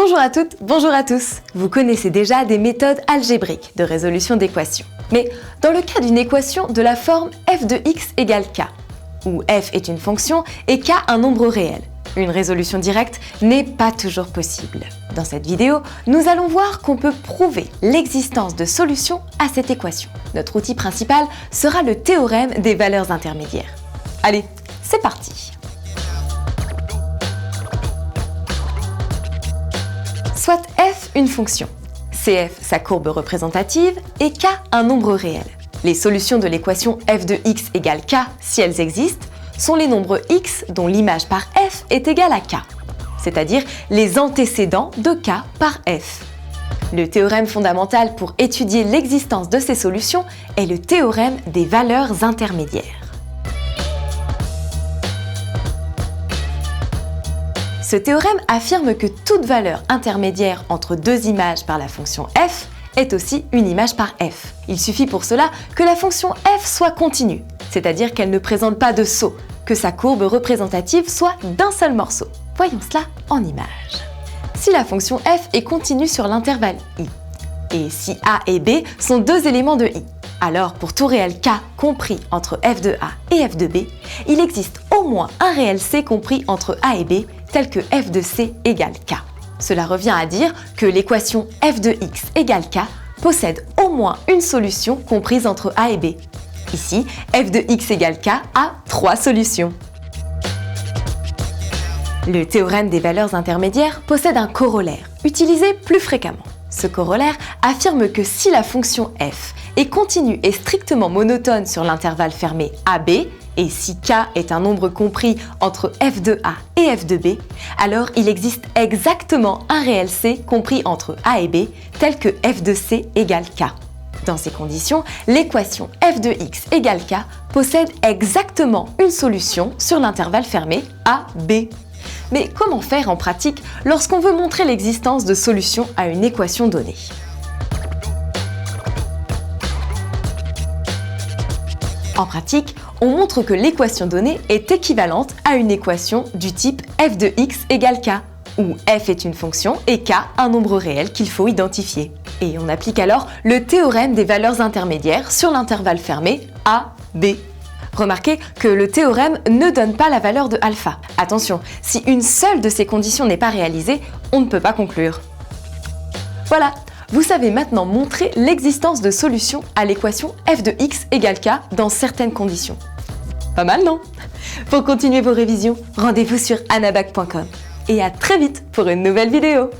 Bonjour à toutes, bonjour à tous. Vous connaissez déjà des méthodes algébriques de résolution d'équations. Mais dans le cas d'une équation de la forme f de x égale k, où f est une fonction et k un nombre réel, une résolution directe n'est pas toujours possible. Dans cette vidéo, nous allons voir qu'on peut prouver l'existence de solutions à cette équation. Notre outil principal sera le théorème des valeurs intermédiaires. Allez, c'est parti! Soit f une fonction, cf sa courbe représentative et k un nombre réel. Les solutions de l'équation f de x égale k, si elles existent, sont les nombres x dont l'image par f est égale à k, c'est-à-dire les antécédents de k par f. Le théorème fondamental pour étudier l'existence de ces solutions est le théorème des valeurs intermédiaires. Ce théorème affirme que toute valeur intermédiaire entre deux images par la fonction f est aussi une image par f. Il suffit pour cela que la fonction f soit continue, c'est-à-dire qu'elle ne présente pas de saut, que sa courbe représentative soit d'un seul morceau. Voyons cela en images. Si la fonction f est continue sur l'intervalle i, et si a et b sont deux éléments de i, alors pour tout réel k compris entre f de a et f de b, il existe au moins un réel c compris entre a et b, tel que f de c égale k. Cela revient à dire que l'équation f de x égale k possède au moins une solution comprise entre a et b. Ici, f de x égale k a trois solutions. Le théorème des valeurs intermédiaires possède un corollaire, utilisé plus fréquemment. Ce corollaire affirme que si la fonction f est continue et strictement monotone sur l'intervalle fermé AB, et si k est un nombre compris entre f de a et f de b, alors il existe exactement un réel c compris entre a et b, tel que f de c égale k. Dans ces conditions, l'équation f de x égale k possède exactement une solution sur l'intervalle fermé AB. Mais comment faire en pratique lorsqu'on veut montrer l'existence de solutions à une équation donnée ? En pratique, on montre que l'équation donnée est équivalente à une équation du type f de x égale k, où f est une fonction et k un nombre réel qu'il faut identifier. Et on applique alors le théorème des valeurs intermédiaires sur l'intervalle fermé a, b. Remarquez que le théorème ne donne pas la valeur de alpha. Attention, si une seule de ces conditions n'est pas réalisée, on ne peut pas conclure. Voilà, vous savez maintenant montrer l'existence de solutions à l'équation f de x égale k dans certaines conditions. Pas mal, non ? Pour continuer vos révisions, rendez-vous sur anabac.com. Et à très vite pour une nouvelle vidéo.